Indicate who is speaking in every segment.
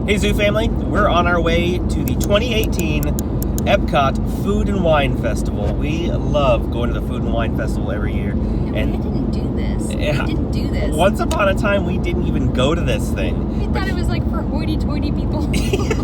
Speaker 1: Hey Zoo family, we're on our way to the 2018 Epcot Food and Wine Festival. We love going to the Food and Wine Festival every year.
Speaker 2: And we didn't do this.
Speaker 1: Yeah,
Speaker 2: we didn't do this.
Speaker 1: Once upon a time, we didn't even go to this thing.
Speaker 2: We thought it was like for hoity-toity people.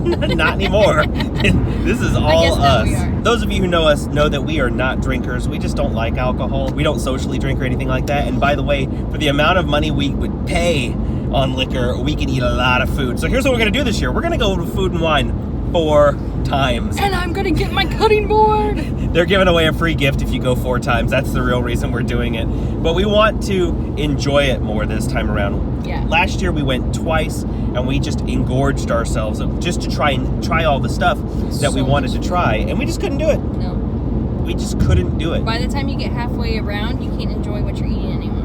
Speaker 1: Not anymore. This is all us.
Speaker 2: We are.
Speaker 1: Those of you who know us know that we are not drinkers. We just don't like alcohol. We don't socially drink or anything like that. And by the way, for the amount of money we would pay on liquor, we can eat a lot of food. So here's what we're going to do this year. We're going to go to Food and Wine 4 times.
Speaker 2: And I'm going to get my cutting board.
Speaker 1: They're giving away a free gift if you go 4 times. That's the real reason we're doing it. But we want to enjoy it more this time around.
Speaker 2: Yeah.
Speaker 1: Last year we went twice and we just engorged ourselves just to try all the stuff that we wanted to try. And we just couldn't do it.
Speaker 2: No.
Speaker 1: We just couldn't do it.
Speaker 2: By the time you get halfway around, you can't enjoy what you're eating anymore.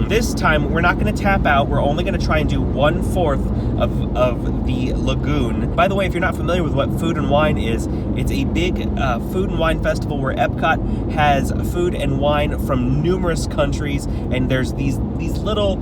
Speaker 1: This time, we're not going to tap out. We're only going to try and do 1/4 of the lagoon. By the way, if you're not familiar with what Food and Wine is, it's a big food and wine festival where Epcot has food and wine from numerous countries, and there's these little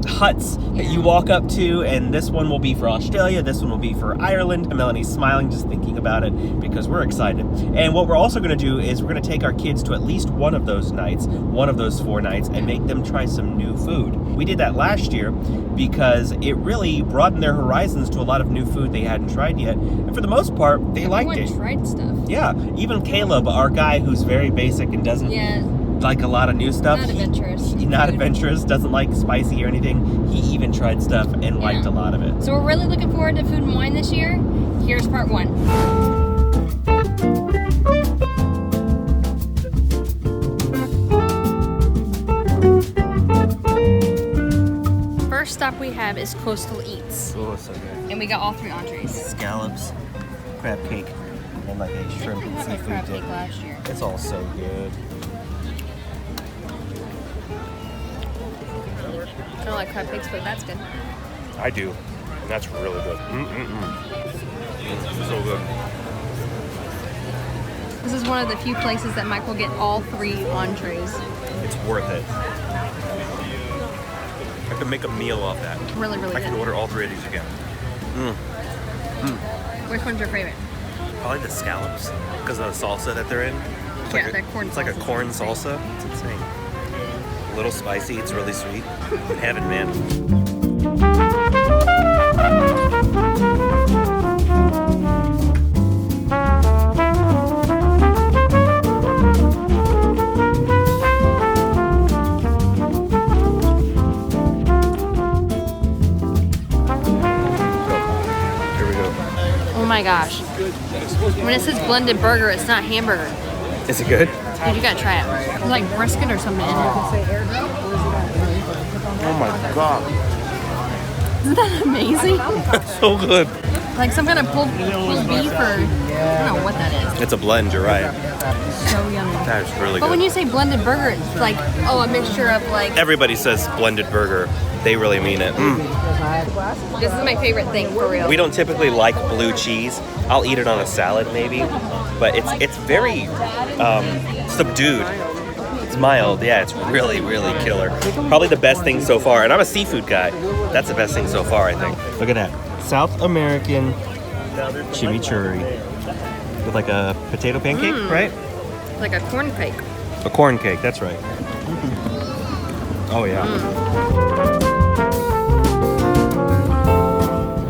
Speaker 1: huts that you walk up to, and this one will be for Australia, this one will be for Ireland. Melanie's smiling just thinking about it because we're excited. And what we're also going to do is we're going to take our kids to at least one of those nights, one of those 4 nights, and make them try some new food. We did that last year because it really broadened their horizons to a lot of new food they hadn't tried yet. And for the most part, they liked it.
Speaker 2: Tried stuff.
Speaker 1: Yeah, even Caleb, our guy who's very basic and doesn't like a lot of new stuff.
Speaker 2: Not adventurous.
Speaker 1: He's not adventurous, doesn't like spicy or anything. He even tried stuff and liked a lot of it.
Speaker 2: So we're really looking forward to Food and Wine this year. Here's part 1. First stop we have is Coastal Eats.
Speaker 1: Oh, so good.
Speaker 2: And we got all 3 entrees.
Speaker 1: Scallops, crab cake, and like a shrimp and
Speaker 2: had my
Speaker 1: seafood
Speaker 2: crab
Speaker 1: dip.
Speaker 2: cake last year.
Speaker 1: It's all so good.
Speaker 2: I don't like crab cakes, but that's good.
Speaker 1: I do, and that's really good. So good.
Speaker 2: This is one of the few places that Mike will get all 3 entrees.
Speaker 1: It's worth it. I could make a meal off that.
Speaker 2: Really, really
Speaker 1: I
Speaker 2: good.
Speaker 1: could order all 3 of these again.
Speaker 2: Which one's your favorite?
Speaker 1: Probably the scallops, because of the salsa that they're in. It's
Speaker 2: Yeah,
Speaker 1: like
Speaker 2: that corn
Speaker 1: It's like a
Speaker 2: salsa's
Speaker 1: corn
Speaker 2: insane.
Speaker 1: salsa. It's insane. A little spicy. It's really sweet. Heaven, man. Here we go.
Speaker 2: Oh my gosh. When it says blended burger, it's not hamburger.
Speaker 1: Is it good?
Speaker 2: Dude, you gotta try it. It's like brisket or something in it.
Speaker 1: Oh my god.
Speaker 2: Isn't that amazing?
Speaker 1: That's so good.
Speaker 2: Like some kind of pulled beef or I don't know what that is.
Speaker 1: It's a blend, you're right.
Speaker 2: So yummy.
Speaker 1: That's really
Speaker 2: But
Speaker 1: good.
Speaker 2: when you say blended burger, it's like, oh, a mixture of like...
Speaker 1: Everybody says blended burger. They really mean it.
Speaker 2: This is my favorite thing, for real.
Speaker 1: We don't typically like blue cheese. I'll eat it on a salad maybe, but it's very subdued. It's mild. Yeah, it's really, really killer. Probably the best thing so far. And I'm a seafood guy. That's the best thing so far, I think. Look at that. South American chimichurri with like a potato pancake, right?
Speaker 2: Like a corn cake.
Speaker 1: A corn cake, that's right. Oh, yeah.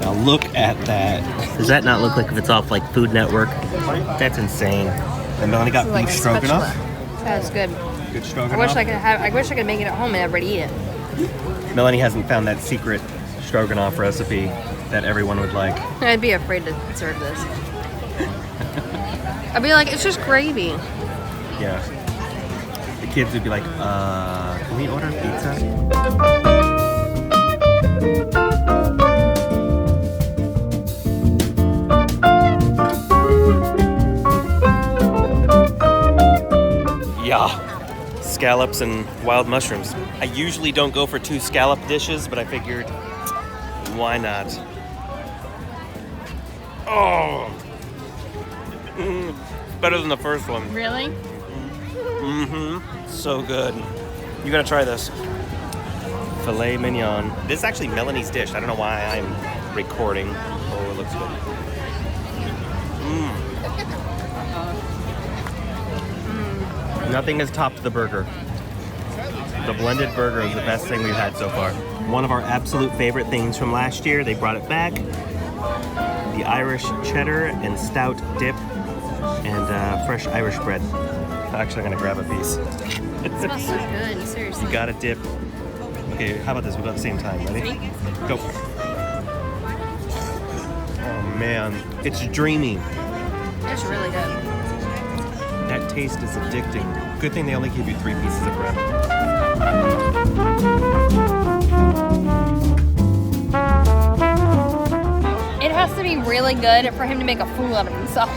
Speaker 1: Now look at that. Does that not look like if it's off like Food Network? That's insane. And Melanie got
Speaker 2: Like
Speaker 1: beef
Speaker 2: a
Speaker 1: stroganoff.
Speaker 2: spatula. That's good.
Speaker 1: Good
Speaker 2: I
Speaker 1: stroganoff.
Speaker 2: wish I could make it at home and everybody eat it.
Speaker 1: Melanie hasn't found that secret stroganoff recipe that everyone would like.
Speaker 2: I'd be afraid to serve this. I'd be like, it's just gravy.
Speaker 1: Yeah. The kids would be like, can we order pizza? Yeah. Scallops and wild mushrooms. I usually don't go for 2 scallop dishes, but I figured, why not? Oh! Better than the first one.
Speaker 2: Really?
Speaker 1: Mm-hmm. So good. You gotta try this. Filet mignon. This is actually Melanie's dish. I don't know why I'm recording. Oh, it looks good. Nothing has topped the burger. The blended burger is the best thing we've had so far. One of our absolute favorite things from last year. They brought it back. The Irish cheddar and stout dip and fresh Irish bread. Actually, I'm gonna grab a piece.
Speaker 2: It smells so good, seriously.
Speaker 1: You gotta dip. Okay, how about this? We'll go at the same time. Ready? Go. Oh man, it's dreamy.
Speaker 2: It's really good.
Speaker 1: That taste is addicting. Good thing they only give you 3 pieces of bread.
Speaker 2: It has to be really good for him to make a fool out of himself.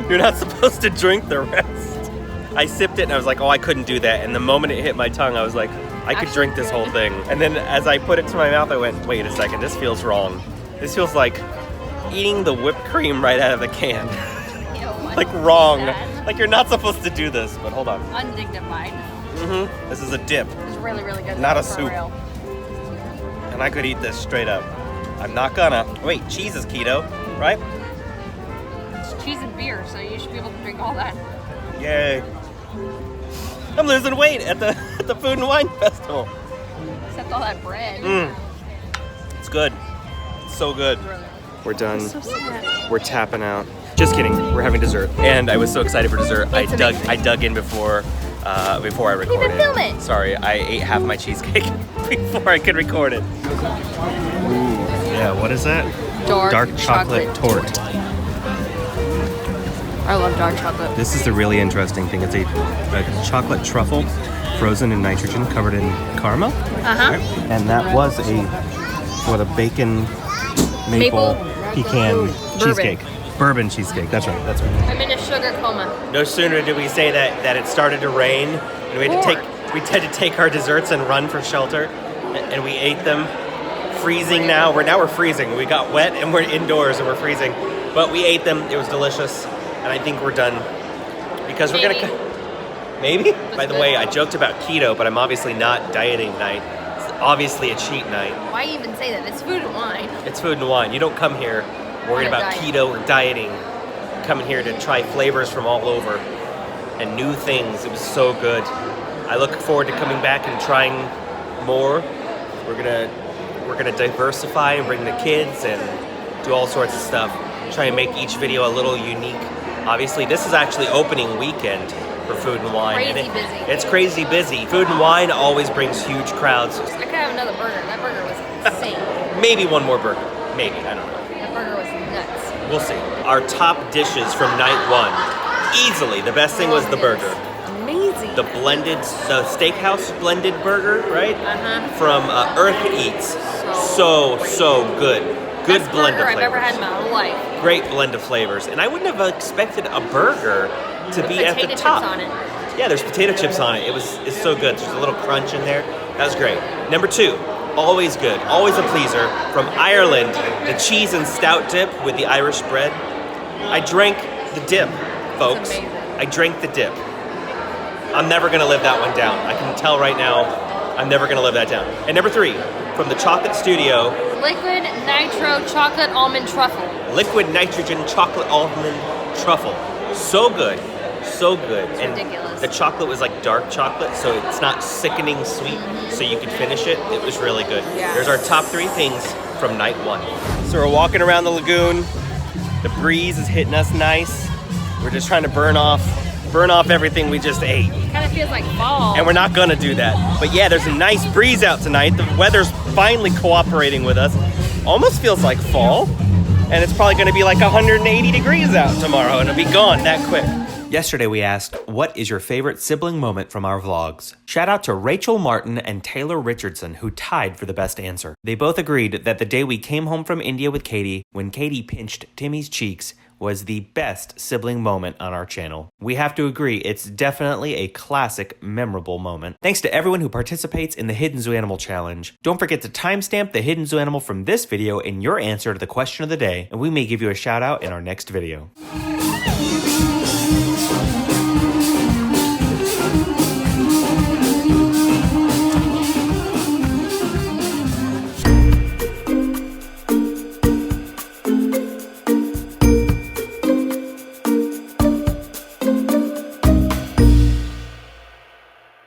Speaker 1: You're not supposed to drink the rest. I sipped it and I was like, oh, I couldn't do that. And the moment it hit my tongue, I was like, I could drink this whole thing. And then as I put it to my mouth, I went, wait a second, this feels wrong. This feels like eating the whipped cream right out of the can. Like wrong. Like you're not supposed to do this, but hold on.
Speaker 2: Undignified.
Speaker 1: This is a dip.
Speaker 2: It's really, really good.
Speaker 1: Not a
Speaker 2: for
Speaker 1: soup.
Speaker 2: real.
Speaker 1: And I could eat this straight up. I'm not gonna. Wait, cheese is keto, right?
Speaker 2: It's cheese and beer, so you should be able to drink all that.
Speaker 1: Yay. I'm losing weight at the Food and Wine Festival.
Speaker 2: Except all that bread.
Speaker 1: It's good. It's so good.
Speaker 2: Really.
Speaker 1: We're done.
Speaker 2: So sad.
Speaker 1: We're tapping out. Just kidding. We're having dessert, and I was so excited for dessert. I dug in before I recorded.
Speaker 2: You didn't film it.
Speaker 1: Sorry, I ate half my cheesecake before I could record it. Ooh, yeah. What is that?
Speaker 2: Dark
Speaker 1: chocolate tort.
Speaker 2: I love dark chocolate.
Speaker 1: This is the really interesting thing. It's a chocolate truffle, frozen in nitrogen, covered in caramel. Right? And that was a bacon maple pecan cheesecake. Bourbon cheesecake. That's right. That's right.
Speaker 2: I'm in a sugar coma.
Speaker 1: No sooner did we say that it started to rain, and we had to take our desserts and run for shelter, and we ate them. Freezing now. We're freezing. We got wet and we're indoors and we're freezing, but we ate them. It was delicious, and I think we're done because we're gonna. Maybe. By the way, I joked about keto, but I'm obviously not dieting tonight. It's obviously a cheat night.
Speaker 2: Why even say that? It's food and wine.
Speaker 1: It's food and wine. You don't come here worried about keto or dieting. Coming here to try flavors from all over and new things. It was so good. I look forward to coming back and trying more. We're gonna diversify and bring the kids and do all sorts of stuff. Try and make each video a little unique. Obviously, this is actually opening weekend for Food and Wine.
Speaker 2: Crazy busy.
Speaker 1: It's crazy busy. Food and Wine always brings huge crowds.
Speaker 2: I could have another burger. That burger was insane.
Speaker 1: Maybe one more burger. Maybe, I don't know.
Speaker 2: That burger was nuts.
Speaker 1: We'll see. Our top dishes from night one. Easily, the best thing was the burger.
Speaker 2: Amazing.
Speaker 1: The steakhouse blended burger, right? From Earth Eats. So good. Good
Speaker 2: Best
Speaker 1: blend of
Speaker 2: burger
Speaker 1: flavors.
Speaker 2: I've ever had in my life.
Speaker 1: Great blend of flavors. And I wouldn't have expected a burger to be at the top.
Speaker 2: Potato chips on it.
Speaker 1: Yeah, there's potato chips on it. It's so good. There's a little crunch in there. That was great. Number 2, always good, always a pleaser. From Ireland, the cheese and stout dip with the Irish bread. I drank the dip, folks. I drank the dip. I'm never gonna live that one down. I can tell right now, I'm never gonna live that down. And number 3, from the Chocolate Studio,
Speaker 2: Liquid Nitro Chocolate Almond Truffle.
Speaker 1: Liquid Nitrogen Chocolate Almond Truffle. So good. So good.
Speaker 2: It's ridiculous.
Speaker 1: The chocolate was like dark chocolate, so it's not sickening sweet, so you could finish it. It was really good.
Speaker 2: Yeah.
Speaker 1: There's our top 3 things from night 1. So we're walking around the lagoon. The breeze is hitting us nice. We're just trying to burn off everything we just ate.
Speaker 2: It kind of feels like fall.
Speaker 1: And we're not gonna do that. But yeah, there's a nice breeze out tonight. The weather's finally cooperating with us. Almost feels like fall. And it's probably gonna be like 180 degrees out tomorrow, and it'll be gone that quick. Yesterday we asked, what is your favorite sibling moment from our vlogs? Shout out to Rachel Martin and Taylor Richardson, who tied for the best answer. They both agreed that the day we came home from India with Katie, when Katie pinched Timmy's cheeks, was the best sibling moment on our channel. We have to agree, it's definitely a classic, memorable moment. Thanks to everyone who participates in the Hidden Zoo Animal Challenge. Don't forget to timestamp the Hidden Zoo Animal from this video in your answer to the question of the day, and we may give you a shout out in our next video.